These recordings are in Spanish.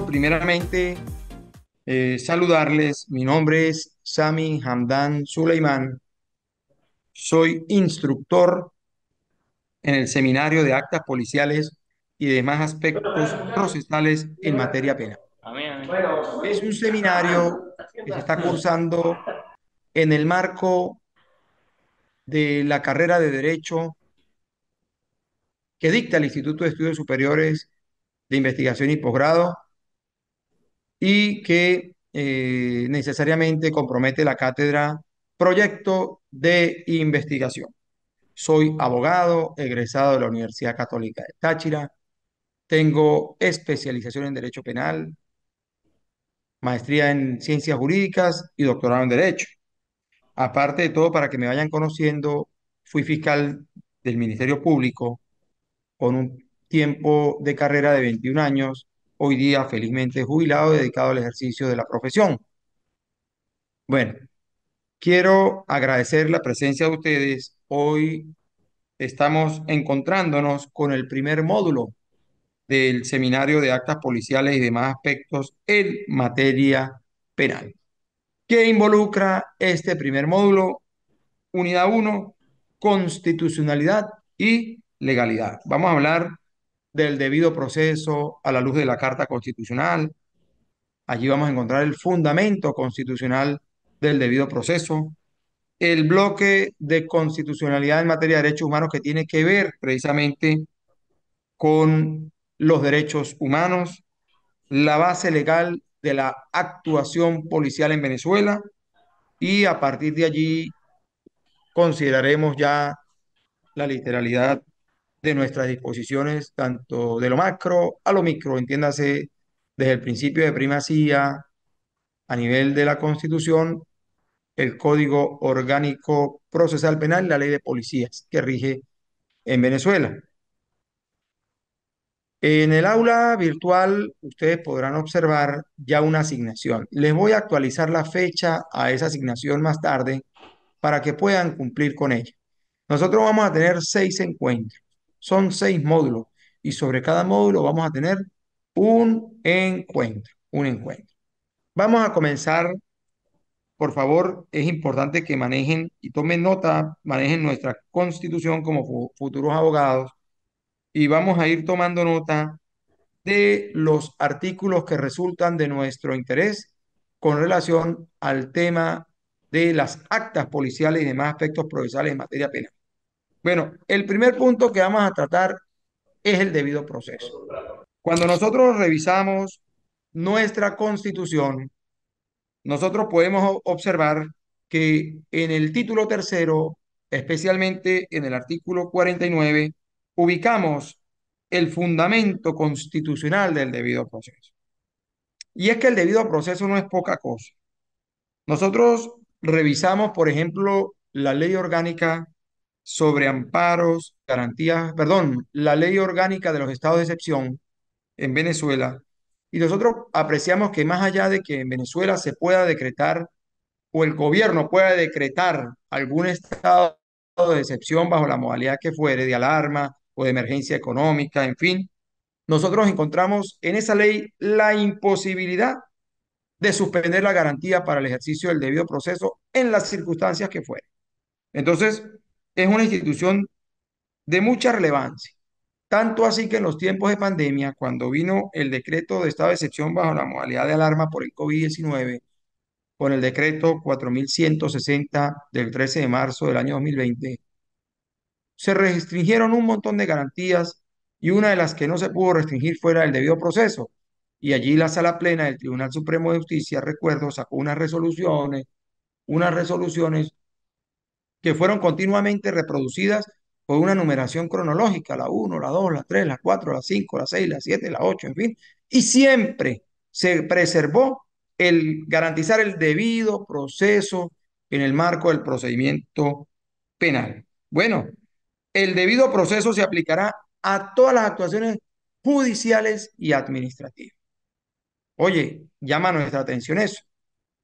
Quiero primeramente saludarles. Mi nombre es Sami Hamdan Suleiman. Soy instructor en el Seminario de Actas Policiales y demás aspectos procesales en materia penal. Amén, amén. Es un seminario que se está cursando en el marco de la carrera de Derecho que dicta el Instituto de Estudios Superiores de Investigación y Posgrado y que necesariamente compromete la cátedra Proyecto de Investigación. Soy abogado, egresado de la Universidad Católica de Táchira, tengo especialización en Derecho Penal, maestría en Ciencias Jurídicas y doctorado en Derecho. Aparte de todo, para que me vayan conociendo, fui fiscal del Ministerio Público con un tiempo de carrera de 21 años, hoy día felizmente jubilado, dedicado al ejercicio de la profesión. Bueno, quiero agradecer la presencia de ustedes. Hoy estamos encontrándonos con el primer módulo del Seminario de Actas Policiales y demás aspectos en materia penal. ¿Qué involucra este primer módulo? Unidad uno: constitucionalidad y legalidad. Vamos a hablar del debido proceso a la luz de la Carta Constitucional. Allí vamos a encontrar el fundamento constitucional del debido proceso, el bloque de constitucionalidad en materia de derechos humanos que tiene que ver precisamente con los derechos humanos, la base legal de la actuación policial en Venezuela y a partir de allí consideraremos ya la literalidad de nuestras disposiciones, tanto de lo macro a lo micro, entiéndase desde el principio de primacía a nivel de la Constitución, el Código Orgánico Procesal Penal y la Ley de Policías que rige en Venezuela. En el aula virtual ustedes podrán observar ya una asignación. Les voy a actualizar la fecha a esa asignación más tarde para que puedan cumplir con ella. Nosotros vamos a tener 6 encuentros. Son 6 módulos y sobre cada módulo vamos a tener un encuentro, un encuentro. Vamos a comenzar. Por favor, es importante que manejen y tomen nota, manejen nuestra constitución como futuros abogados y vamos a ir tomando nota de los artículos que resultan de nuestro interés con relación al tema de las actas policiales y demás aspectos procesales en materia penal. Bueno, el primer punto que vamos a tratar es el debido proceso. Cuando nosotros revisamos nuestra constitución, nosotros podemos observar que en el título tercero, especialmente en el artículo 49, ubicamos el fundamento constitucional del debido proceso. Y es que el debido proceso no es poca cosa. Nosotros revisamos, por ejemplo, la ley orgánica sobre amparos, garantías, perdón, la ley orgánica de los estados de excepción en Venezuela, y nosotros apreciamos que más allá de que en Venezuela se pueda decretar o el gobierno pueda decretar algún estado de excepción bajo la modalidad que fuere, de alarma o de emergencia económica, en fin, nosotros encontramos en esa ley la imposibilidad de suspender la garantía para el ejercicio del debido proceso en las circunstancias que fuere. Entonces, es una institución de mucha relevancia. Tanto así que en los tiempos de pandemia, cuando vino el decreto de estado de excepción bajo la modalidad de alarma por el COVID-19, con el decreto 4160 del 13 de marzo del año 2020, se restringieron un montón de garantías y una de las que no se pudo restringir fuera el debido proceso. Y allí la Sala Plena del Tribunal Supremo de Justicia, recuerdo, sacó unas resoluciones que fueron continuamente reproducidas por una numeración cronológica, la uno, la 2, la 3, la 4, la 5, la 6, la 7, la 8, en fin, y siempre se preservó el garantizar el debido proceso en el marco del procedimiento penal. Bueno, el debido proceso se aplicará a todas las actuaciones judiciales y administrativas. Oye, llama nuestra atención eso,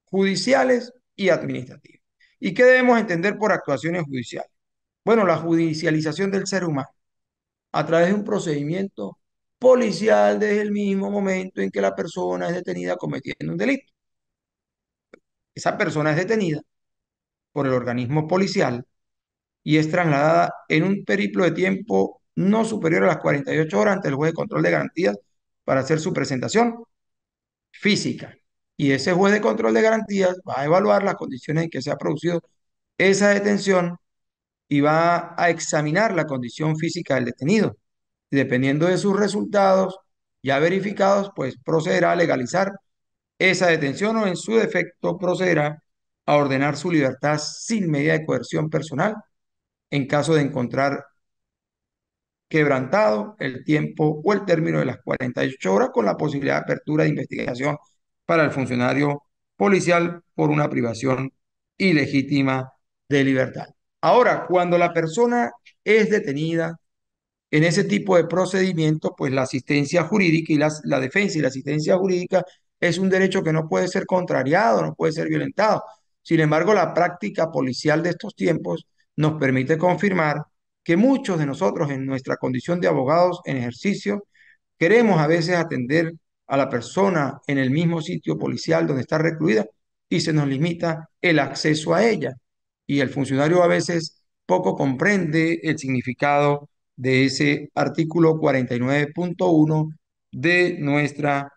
judiciales y administrativas. ¿Y qué debemos entender por actuaciones judiciales? Bueno, la judicialización del ser humano a través de un procedimiento policial desde el mismo momento en que la persona es detenida cometiendo un delito. Esa persona es detenida por el organismo policial y es trasladada en un periplo de tiempo no superior a las 48 horas ante el juez de control de garantías para hacer su presentación física. Y ese juez de control de garantías va a evaluar las condiciones en que se ha producido esa detención y va a examinar la condición física del detenido. Y dependiendo de sus resultados ya verificados, pues procederá a legalizar esa detención o en su defecto procederá a ordenar su libertad sin medida de coerción personal en caso de encontrar quebrantado el tiempo o el término de las 48 horas con la posibilidad de apertura de investigación para el funcionario policial por una privación ilegítima de libertad. Ahora, cuando la persona es detenida en ese tipo de procedimientos, pues la asistencia jurídica y la defensa y la asistencia jurídica es un derecho que no puede ser contrariado, no puede ser violentado. Sin embargo, la práctica policial de estos tiempos nos permite confirmar que muchos de nosotros en nuestra condición de abogados en ejercicio queremos a veces atender a la persona en el mismo sitio policial donde está recluida y se nos limita el acceso a ella. Y el funcionario a veces poco comprende el significado de ese artículo 49.1 de nuestra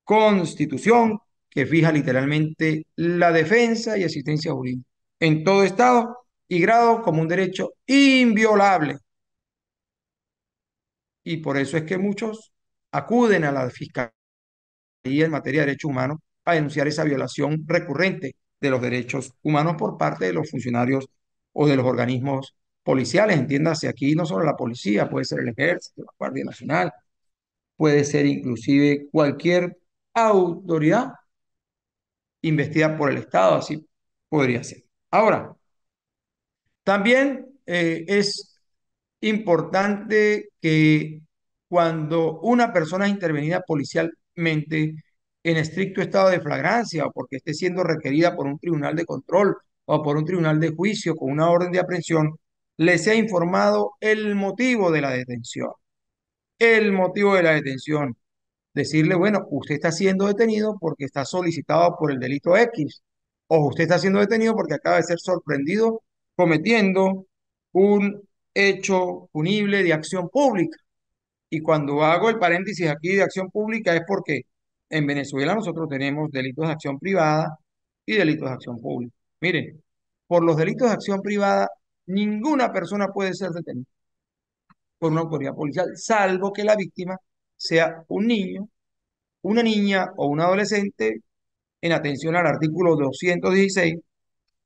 Constitución, que fija literalmente la defensa y asistencia jurídica en todo estado y grado como un derecho inviolable. Y por eso es que muchos acuden a la Fiscalía en materia de derechos humanos a denunciar esa violación recurrente de los derechos humanos por parte de los funcionarios o de los organismos policiales. Entiéndase aquí no solo la policía, puede ser el ejército, la Guardia Nacional, puede ser inclusive cualquier autoridad investida por el Estado, así podría ser. Ahora, también es importante que cuando una persona es intervenida policialmente en estricto estado de flagrancia o porque esté siendo requerida por un tribunal de control o por un tribunal de juicio con una orden de aprehensión, le sea informado el motivo de la detención. El motivo de la detención. Decirle, bueno, usted está siendo detenido porque está solicitado por el delito X, o usted está siendo detenido porque acaba de ser sorprendido cometiendo un hecho punible de acción pública. Y cuando hago el paréntesis aquí de acción pública es porque en Venezuela nosotros tenemos delitos de acción privada y delitos de acción pública. Miren, por los delitos de acción privada, ninguna persona puede ser detenida por una autoridad policial, salvo que la víctima sea un niño, una niña o un adolescente en atención al artículo 216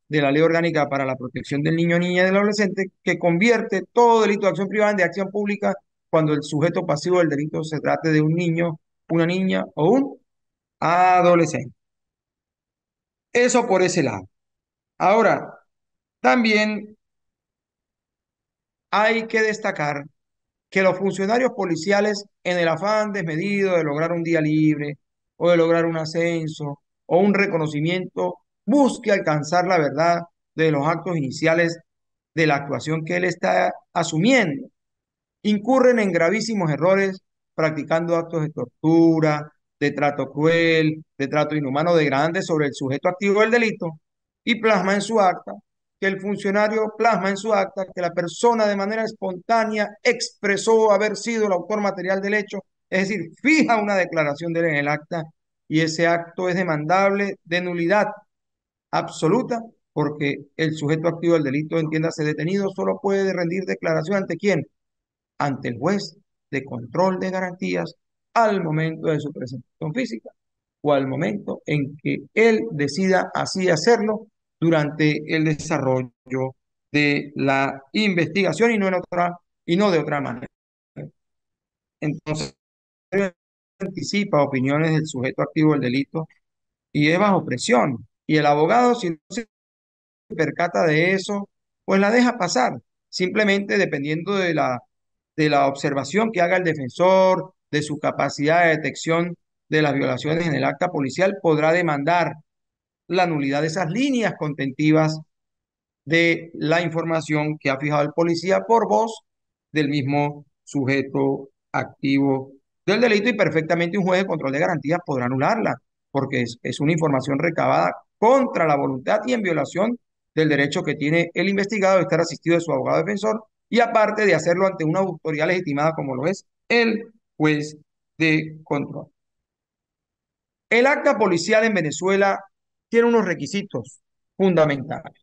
de la Ley Orgánica para la Protección del Niño, Niña y del Adolescente, que convierte todo delito de acción privada en de acción pública cuando el sujeto pasivo del delito se trate de un niño, una niña o un adolescente. Eso por ese lado. Ahora, también hay que destacar que los funcionarios policiales, en el afán desmedido de lograr un día libre o de lograr un ascenso o un reconocimiento, busque alcanzar la verdad de los actos iniciales de la actuación que él está asumiendo, incurren en gravísimos errores practicando actos de tortura, de trato cruel, de trato inhumano, degradante sobre el sujeto activo del delito y plasma en su acta, que el funcionario plasma en su acta que la persona de manera espontánea expresó haber sido el autor material del hecho, es decir, fija una declaración de él en el acta y ese acto es demandable de nulidad absoluta porque el sujeto activo del delito, entiéndase detenido, solo puede rendir declaración ante quién, ante el juez de control de garantías al momento de su presentación física o al momento en que él decida así hacerlo durante el desarrollo de la investigación y no en otra y no de otra manera. Entonces, anticipa opiniones del sujeto activo del delito y es bajo presión. Y el abogado, si no se percata de eso, pues la deja pasar, simplemente dependiendo de la observación que haga el defensor, de su capacidad de detección de las violaciones en el acta policial, podrá demandar la nulidad de esas líneas contentivas de la información que ha fijado el policía por voz del mismo sujeto activo del delito y perfectamente un juez de control de garantías podrá anularla, porque es una información recabada contra la voluntad y en violación del derecho que tiene el investigado de estar asistido de su abogado defensor y aparte de hacerlo ante una autoridad legitimada como lo es el juez de control. El acta policial en Venezuela tiene unos requisitos fundamentales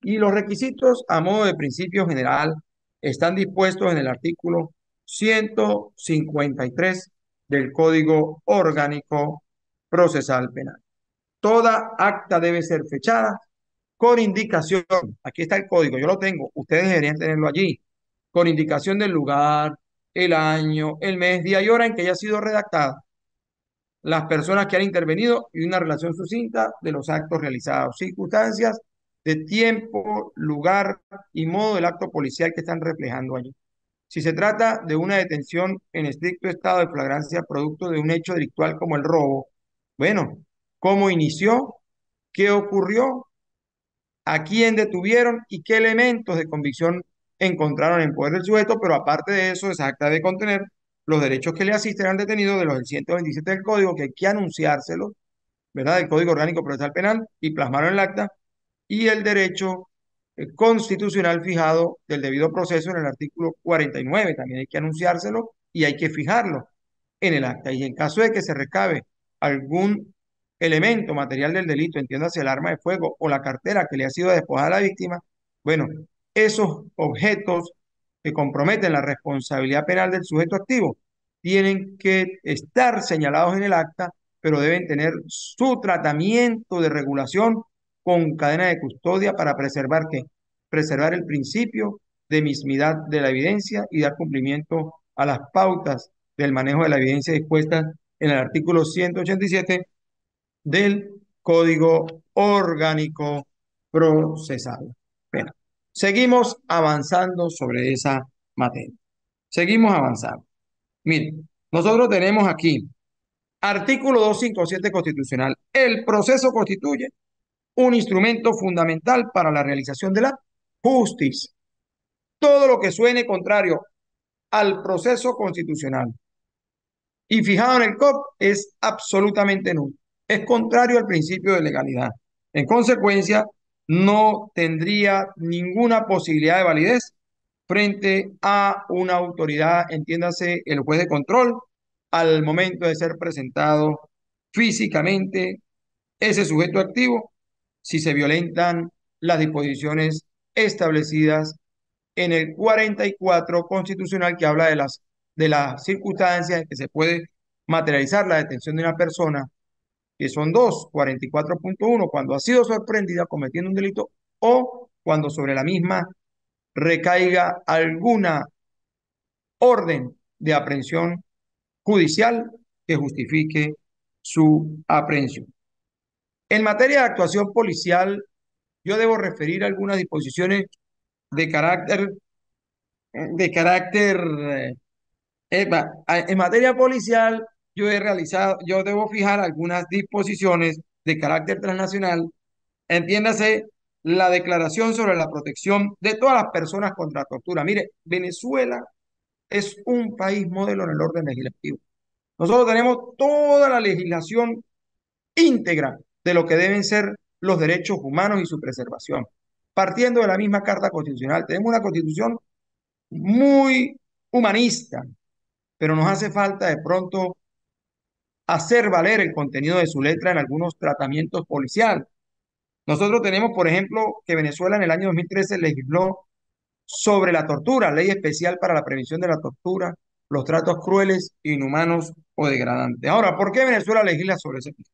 y los requisitos a modo de principio general están dispuestos en el artículo 153 del Código Orgánico Procesal Penal. Toda acta debe ser fechada con indicación, aquí está el código, yo lo tengo, ustedes deberían tenerlo allí, con indicación del lugar, el año, el mes, día y hora en que haya sido redactada, las personas que han intervenido y una relación sucinta de los actos realizados, circunstancias de tiempo, lugar y modo del acto policial que están reflejando allí. Si se trata de una detención en estricto estado de flagrancia producto de un hecho delictual como el robo, bueno, ¿cómo inició? ¿Qué ocurrió? ¿A quién detuvieron? ¿Y qué elementos de convicción encontraron en poder del sujeto? Pero aparte de eso, esa acta debe contener los derechos que le asisten al detenido de los del 127 del Código, que hay que anunciárselos, ¿verdad? Del Código Orgánico Procesal Penal y plasmarlo en el acta, y el derecho constitucional fijado del debido proceso en el artículo 49. También hay que anunciárselo y hay que fijarlo en el acta. Y en caso de que se recabe algún elemento material del delito, entiéndase el arma de fuego o la cartera que le ha sido despojada a la víctima, bueno, esos objetos que comprometen la responsabilidad penal del sujeto activo tienen que estar señalados en el acta, pero deben tener su tratamiento de regulación con cadena de custodia para preservar ¿qué? Preservar el principio de mismidad de la evidencia y dar cumplimiento a las pautas del manejo de la evidencia dispuestas en el artículo 187 del Código Orgánico Procesal Penal. Seguimos avanzando sobre esa materia. Seguimos avanzando. Miren, nosotros tenemos aquí artículo 257 constitucional. El proceso constituye un instrumento fundamental para la realización de la justicia. Todo lo que suene contrario al proceso constitucional y fijado en el COP es absolutamente nulo. Es contrario al principio de legalidad. En consecuencia, no tendría ninguna posibilidad de validez frente a una autoridad, entiéndase el juez de control, al momento de ser presentado físicamente ese sujeto activo si se violentan las disposiciones establecidas en el 44 constitucional que habla de las circunstancias en que se puede materializar la detención de una persona, que son dos, 44.1, cuando ha sido sorprendida cometiendo un delito o cuando sobre la misma recaiga alguna orden de aprehensión judicial que justifique su aprehensión. En materia de actuación policial, yo debo referir algunas disposiciones de carácter, de carácter, en materia policial, yo debo fijar algunas disposiciones de carácter transnacional, entiéndase la declaración sobre la protección de todas las personas contra tortura. Mire, Venezuela es un país modelo en el orden legislativo. Nosotros tenemos toda la legislación íntegra de lo que deben ser los derechos humanos y su preservación. Partiendo de la misma Carta Constitucional, tenemos una constitución muy humanista, pero nos hace falta de pronto hacer valer el contenido de su letra en algunos tratamientos policiales. Nosotros tenemos, por ejemplo, que Venezuela en el año 2013 legisló sobre la tortura, ley especial para la prevención de la tortura, los tratos crueles, inhumanos o degradantes. Ahora, ¿por qué Venezuela legisla sobre ese tema?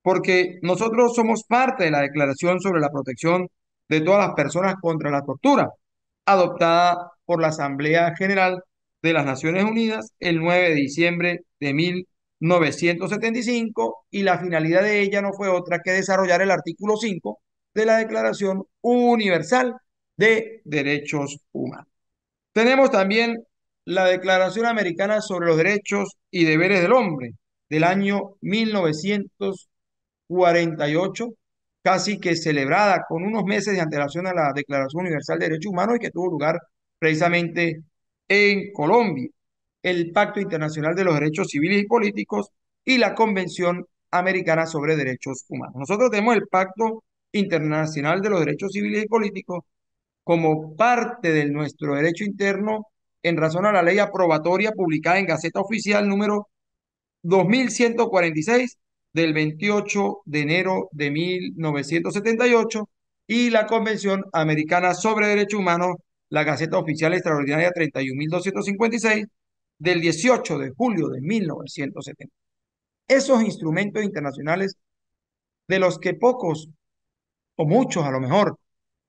Porque nosotros somos parte de la Declaración sobre la Protección de todas las personas contra la tortura, adoptada por la Asamblea General de las Naciones Unidas el 9 de diciembre de 1975 y la finalidad de ella no fue otra que desarrollar el artículo 5 de la Declaración Universal de Derechos Humanos. Tenemos también la Declaración Americana sobre los Derechos y Deberes del Hombre del año 1948, casi que celebrada con unos meses de antelación a la Declaración Universal de Derechos Humanos y que tuvo lugar precisamente en Colombia. el Pacto Internacional de los Derechos Civiles y Políticos y la Convención Americana sobre Derechos Humanos. Nosotros tenemos el Pacto Internacional de los Derechos Civiles y Políticos como parte de nuestro derecho interno en razón a la ley aprobatoria publicada en Gaceta Oficial número 2146 del 28 de enero de 1978 y la Convención Americana sobre Derechos Humanos, la Gaceta Oficial Extraordinaria 31256 del 18 de julio de 1970. Esos instrumentos internacionales de los que pocos o muchos a lo mejor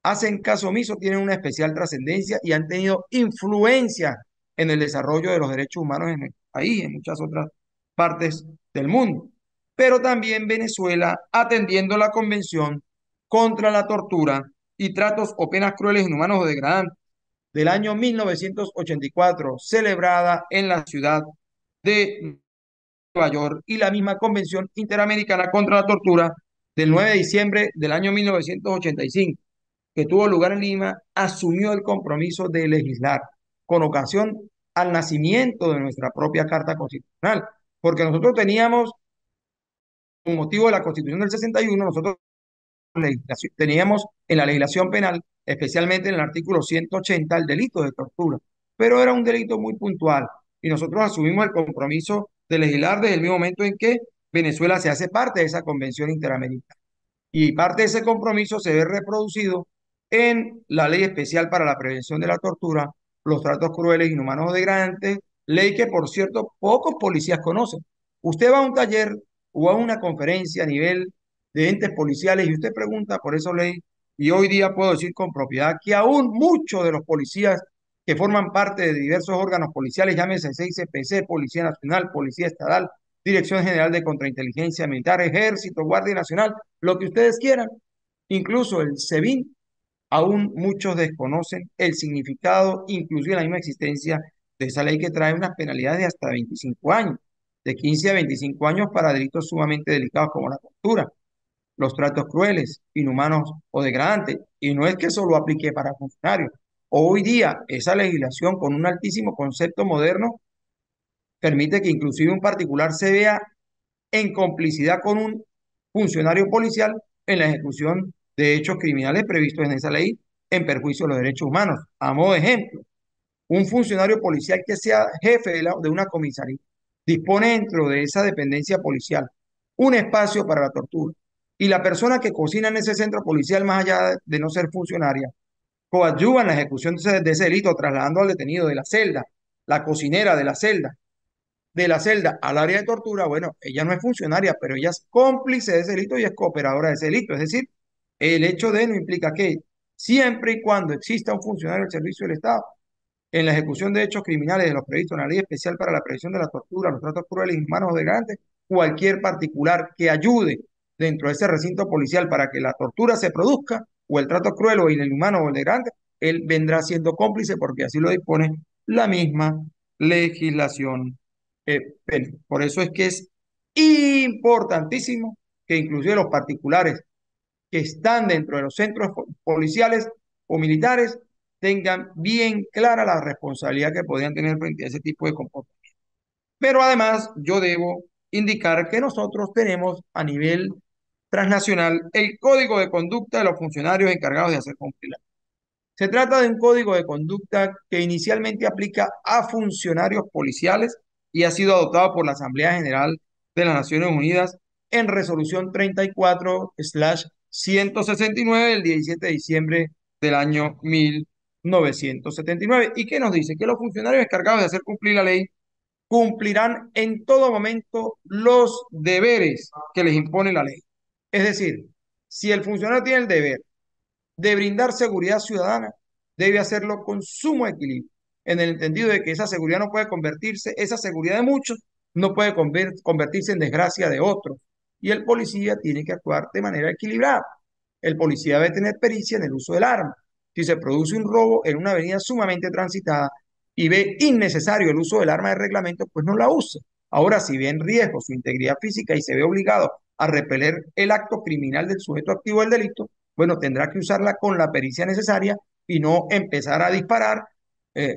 hacen caso omiso, tienen una especial trascendencia y han tenido influencia en el desarrollo de los derechos humanos en el país, en muchas otras partes del mundo. Pero también Venezuela, atendiendo la Convención contra la Tortura y Tratos o Penas Crueles, Inhumanos o Degradantes del año 1984, celebrada en la ciudad de Nueva York, y la misma Convención Interamericana contra la Tortura del 9 de diciembre del año 1985 que tuvo lugar en Lima, asumió el compromiso de legislar con ocasión al nacimiento de nuestra propia Carta Constitucional, porque nosotros teníamos, con motivo de la Constitución del 61, nosotros teníamos en la legislación penal, especialmente en el artículo 180, el delito de tortura, pero era un delito muy puntual y nosotros asumimos el compromiso de legislar desde el mismo momento en que Venezuela se hace parte de esa convención interamericana. Y parte de ese compromiso se ve reproducido en la Ley Especial para la Prevención de la Tortura, los tratos crueles, inhumanos o degradantes, ley que, por cierto, pocos policías conocen. Usted va a un taller o a una conferencia a nivel de entes policiales y usted pregunta por esa ley, y hoy día puedo decir con propiedad que aún muchos de los policías que forman parte de diversos órganos policiales, llámese 6CPC, Policía Nacional, Policía Estatal, Dirección General de Contrainteligencia Militar, Ejército, Guardia Nacional, lo que ustedes quieran, incluso el SEBIN, aún muchos desconocen el significado, inclusive la misma existencia de esa ley que trae unas penalidades de hasta 25 años, de 15 a 25 años para delitos sumamente delicados como la tortura, los tratos crueles, inhumanos o degradantes. Y no es que solo aplique para funcionarios. Hoy día esa legislación con un altísimo concepto moderno permite que inclusive un particular se vea en complicidad con un funcionario policial en la ejecución de hechos criminales previstos en esa ley en perjuicio de los derechos humanos. A modo de ejemplo, un funcionario policial que sea jefe de una comisaría dispone dentro de esa dependencia policial un espacio para la tortura y la persona que cocina en ese centro policial, más allá de no ser funcionaria, coadyuva en la ejecución de ese delito, trasladando al detenido de la celda, la cocinera de la celda al área de tortura. Bueno, ella no es funcionaria, pero ella es cómplice de ese delito y es cooperadora de ese delito. Es decir, el hecho de no implica que siempre y cuando exista un funcionario del servicio del Estado en la ejecución de hechos criminales de los previstos en la Ley Especial para la Prevención de la Tortura, los tratos crueles, inhumanos o degradantes, cualquier particular que ayude dentro de ese recinto policial para que la tortura se produzca, o el trato cruel o inhumano o el degradante, él vendrá siendo cómplice porque así lo dispone la misma legislación penal. Por eso es que es importantísimo que inclusive los particulares que están dentro de los centros policiales o militares tengan bien clara la responsabilidad que podrían tener frente a ese tipo de comportamiento. Pero además yo debo indicar que nosotros tenemos a nivel transnacional el código de conducta de los funcionarios encargados de hacer cumplir la ley. Se trata de un código de conducta que inicialmente aplica a funcionarios policiales y ha sido adoptado por la Asamblea General de las Naciones Unidas en resolución 34/169 del 17 de diciembre del año 1979. ¿Y qué nos dice? Que los funcionarios encargados de hacer cumplir la ley cumplirán en todo momento los deberes que les impone la ley. Es decir, si el funcionario tiene el deber de brindar seguridad ciudadana, debe hacerlo con sumo equilibrio, en el entendido de que esa seguridad no puede convertirse, esa seguridad de muchos no puede convertirse en desgracia de otros. Y el policía tiene que actuar de manera equilibrada. El policía debe tener pericia en el uso del arma. Si se produce un robo en una avenida sumamente transitada y ve innecesario el uso del arma de reglamento, pues no la use. Ahora, si ve en riesgo su integridad física y se ve obligado a repeler el acto criminal del sujeto activo del delito, bueno, tendrá que usarla con la pericia necesaria y no empezar a disparar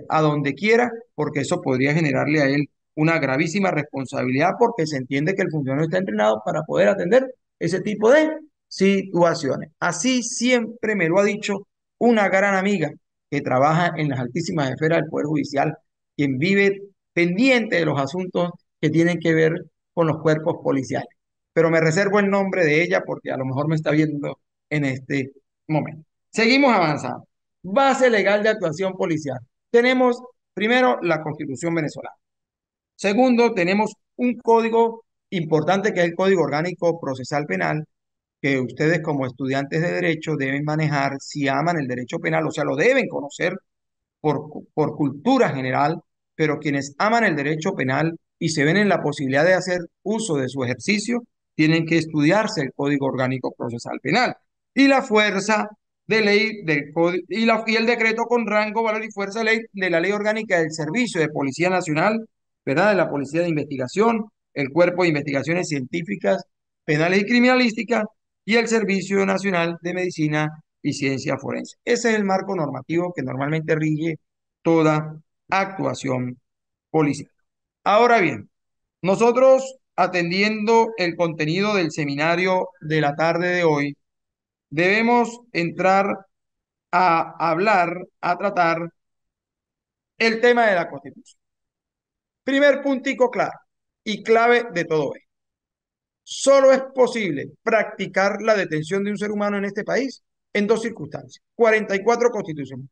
a donde quiera, porque eso podría generarle a él una gravísima responsabilidad, porque se entiende que el funcionario está entrenado para poder atender ese tipo de situaciones. Así siempre me lo ha dicho una gran amiga que trabaja en las altísimas esferas del Poder Judicial, quien vive pendiente de los asuntos que tienen que ver con los cuerpos policiales. Pero me reservo el nombre de ella porque a lo mejor me está viendo en este momento. Seguimos avanzando. Base legal de actuación policial. Tenemos primero la Constitución venezolana. Segundo, tenemos un código importante que es el Código Orgánico Procesal Penal, que ustedes como estudiantes de derecho deben manejar si aman el derecho penal, o sea, lo deben conocer por cultura general, pero quienes aman el derecho penal y se ven en la posibilidad de hacer uso de su ejercicio, tienen que estudiarse el Código Orgánico Procesal Penal. Y la fuerza de ley del código y el decreto con rango, valor y fuerza de ley de la Ley Orgánica del Servicio de Policía Nacional, ¿verdad? De la Policía de Investigación, el Cuerpo de Investigaciones Científicas, Penales y Criminalísticas y el Servicio Nacional de Medicina y Ciencia Forense. Ese es el marco normativo que normalmente rige toda actuación policial. Ahora bien, nosotros atendiendo el contenido del seminario de la tarde de hoy, debemos entrar a hablar, a tratar el tema de la Constitución. Primer puntico claro y clave de todo esto. Solo es posible practicar la detención de un ser humano en este país en dos circunstancias. 44 constitucionales.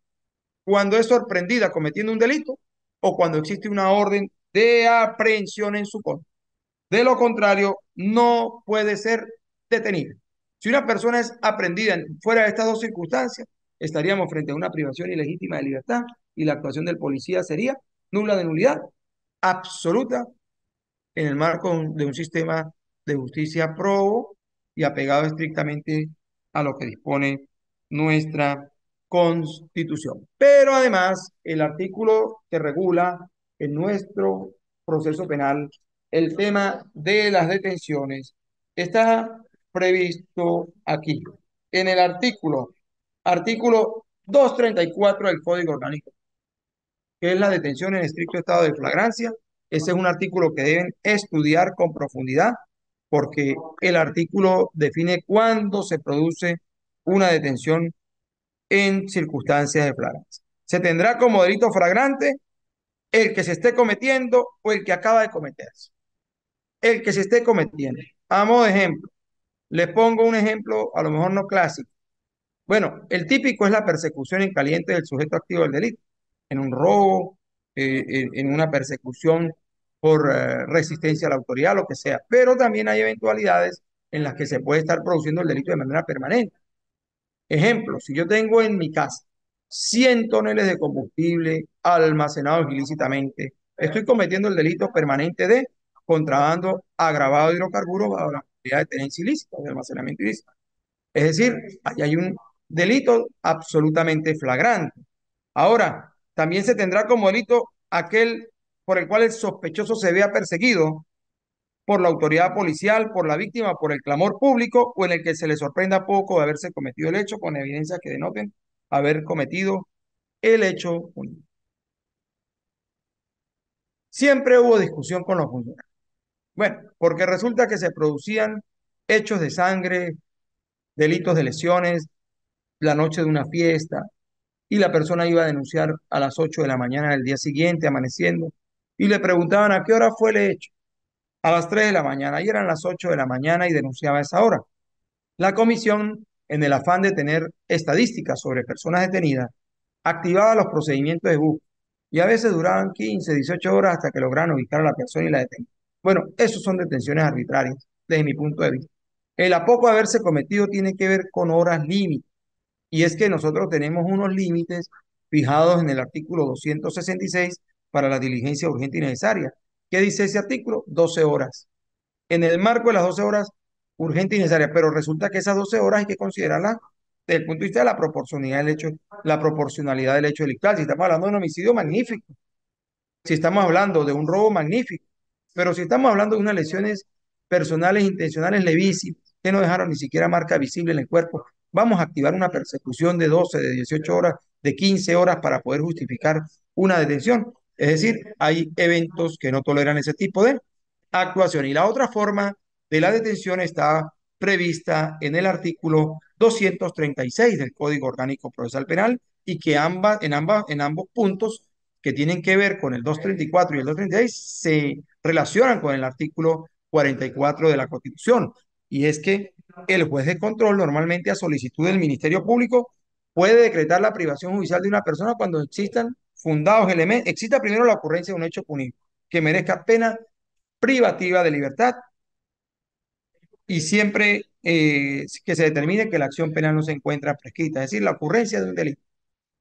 Cuando es sorprendida cometiendo un delito o cuando existe una orden de aprehensión en su contra. De lo contrario, no puede ser detenida. Si una persona es aprehendida fuera de estas dos circunstancias, estaríamos frente a una privación ilegítima de libertad y la actuación del policía sería nula de nulidad absoluta en el marco de un sistema de justicia probo y apegado estrictamente a lo que dispone nuestra Constitución. Pero además, el artículo que regula en nuestro proceso penal el tema de las detenciones está previsto aquí, en el artículo 234 del Código Orgánico, que es la detención en estricto estado de flagrancia. Ese es un artículo que deben estudiar con profundidad porque el artículo define cuándo se produce una detención en circunstancias de flagrancia. Se tendrá como delito flagrante el que se esté cometiendo o el que acaba de cometerse. El que se esté cometiendo. A modo de ejemplo, les pongo un ejemplo, a lo mejor no clásico. Bueno, el típico es la persecución en caliente del sujeto activo del delito, en un robo, en una persecución por resistencia a la autoridad, lo que sea. Pero también hay eventualidades en las que se puede estar produciendo el delito de manera permanente. Ejemplo, si yo tengo en mi casa 100 toneladas de combustible almacenados ilícitamente, estoy cometiendo el delito permanente de contrabando agravado de hidrocarburos bajo la modalidad de tenencia ilícita, de almacenamiento ilícito. Es decir, ahí hay un delito absolutamente flagrante. Ahora, también se tendrá como delito aquel por el cual el sospechoso se vea perseguido por la autoridad policial, por la víctima, por el clamor público o en el que se le sorprenda poco de haberse cometido el hecho con evidencias que denoten haber cometido el hecho. Siempre hubo discusión con los funcionarios. Bueno, porque resulta que se producían hechos de sangre, delitos de lesiones, la noche de una fiesta, y la persona iba a denunciar a las 8 de la mañana del día siguiente, amaneciendo, y le preguntaban a qué hora fue el hecho. A las 3 de la mañana, y eran las 8 de la mañana y denunciaba a esa hora. La comisión, en el afán de tener estadísticas sobre personas detenidas, activaba los procedimientos de búsqueda y a veces duraban 15, 18 horas hasta que lograran ubicar a la persona y la detenían. Bueno, esos son detenciones arbitrarias, desde mi punto de vista. El a poco haberse cometido tiene que ver con horas límite, y es que nosotros tenemos unos límites fijados en el artículo 266 para la diligencia urgente y necesaria. ¿Qué dice ese artículo? 12 horas. En el marco de las 12 horas urgente y necesaria, pero resulta que esas 12 horas hay que considerarlas desde el punto de vista de la proporcionalidad del hecho, la proporcionalidad del hecho delictual. Si estamos hablando de un homicidio magnífico, si estamos hablando de un robo magnífico, pero si estamos hablando de unas lesiones personales intencionales levísimas que no dejaron ni siquiera marca visible en el cuerpo, vamos a activar una persecución de 12, de 18 horas de 15 horas para poder justificar una detención. Es decir, hay eventos que no toleran ese tipo de actuación. Y la otra forma de la detención está prevista en el artículo 236 del Código Orgánico Procesal Penal y que en ambos puntos que tienen que ver con el 234 y el 236 se relacionan con el artículo 44 de la Constitución. Y es que el juez de control normalmente a solicitud del Ministerio Público puede decretar la privación judicial de una persona cuando existan fundados elementos, exista primero la ocurrencia de un hecho punible que merezca pena privativa de libertad y siempre que se determine que la acción penal no se encuentra prescrita, es decir, la ocurrencia de un delito.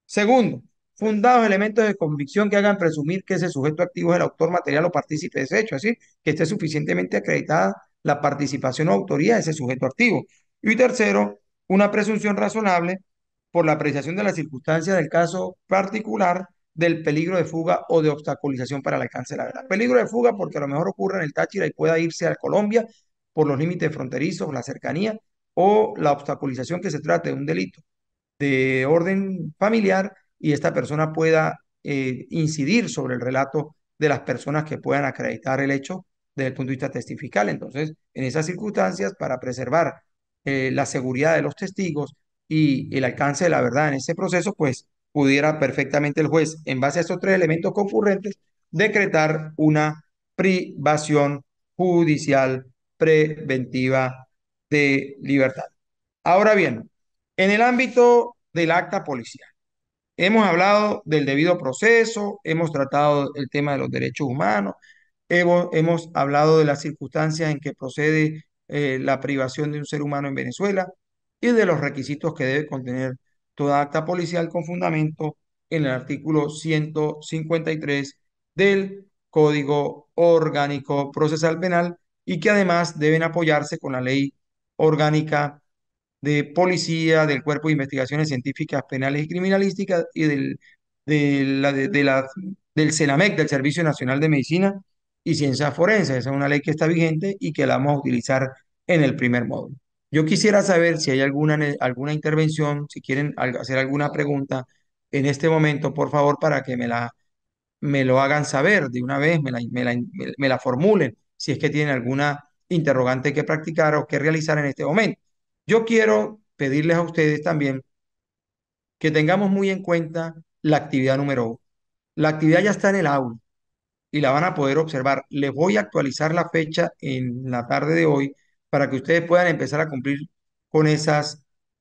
Segundo, fundados elementos de convicción que hagan presumir que ese sujeto activo es el autor material o partícipe de ese hecho, es decir, que esté suficientemente acreditada la participación o autoría de ese sujeto activo. Y tercero, una presunción razonable por la apreciación de las circunstancias del caso particular del peligro de fuga o de obstaculización para el alcance de la verdad. Peligro de fuga porque a lo mejor ocurre en el Táchira y pueda irse a Colombia por los límites fronterizos, la cercanía o la obstaculización que se trate de un delito de orden familiar y esta persona pueda incidir sobre el relato de las personas que puedan acreditar el hecho desde el punto de vista testifical. Entonces, en esas circunstancias, para preservar la seguridad de los testigos y el alcance de la verdad en ese proceso, pues pudiera perfectamente el juez, en base a estos tres elementos concurrentes, decretar una privación judicial preventiva de libertad. Ahora bien, en el ámbito del acta policial, hemos hablado del debido proceso, hemos tratado el tema de los derechos humanos, hemos hablado de las circunstancias en que procede la privación de un ser humano en Venezuela y de los requisitos que debe contener toda acta policial con fundamento en el artículo 153 del Código Orgánico Procesal Penal y que además deben apoyarse con la ley orgánica de policía, del Cuerpo de Investigaciones Científicas Penales y Criminalísticas y del CENAMEC, del Servicio Nacional de Medicina y Ciencias Forenses. Esa es una ley que está vigente y que la vamos a utilizar en el primer módulo. Yo quisiera saber si hay alguna intervención, si quieren hacer alguna pregunta en este momento, por favor, para que me lo hagan saber de una vez, me la formulen, si es que tienen alguna interrogante que practicar o que realizar en este momento. Yo quiero pedirles a ustedes también que tengamos muy en cuenta la actividad número 1. La actividad ya está en el aula y la van a poder observar. Les voy a actualizar la fecha en la tarde de hoy para que ustedes puedan empezar a cumplir con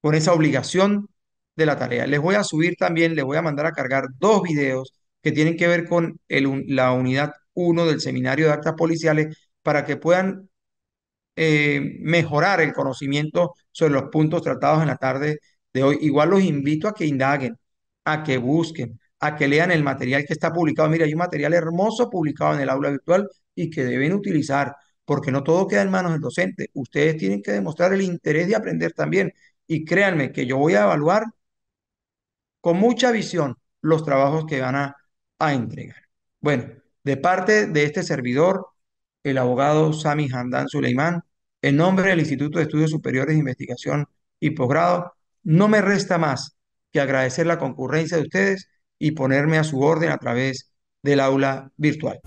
con esa obligación de la tarea. Les voy a subir también, les voy a mandar a cargar dos videos que tienen que ver con la unidad 1 del seminario de actas policiales para que puedan mejorar el conocimiento sobre los puntos tratados en la tarde de hoy. Igual los invito a que indaguen, a que busquen, a que lean el material que está publicado. Mira, hay un material hermoso publicado en el aula virtual y que deben utilizar, porque no todo queda en manos del docente. Ustedes tienen que demostrar el interés de aprender también. Y créanme que yo voy a evaluar con mucha visión los trabajos que van a entregar. Bueno, de parte de este servidor, el abogado Sami Hamdan Suleimán, en nombre del Instituto de Estudios Superiores de Investigación y Posgrado, no me resta más que agradecer la concurrencia de ustedes y ponerme a su orden a través del aula virtual.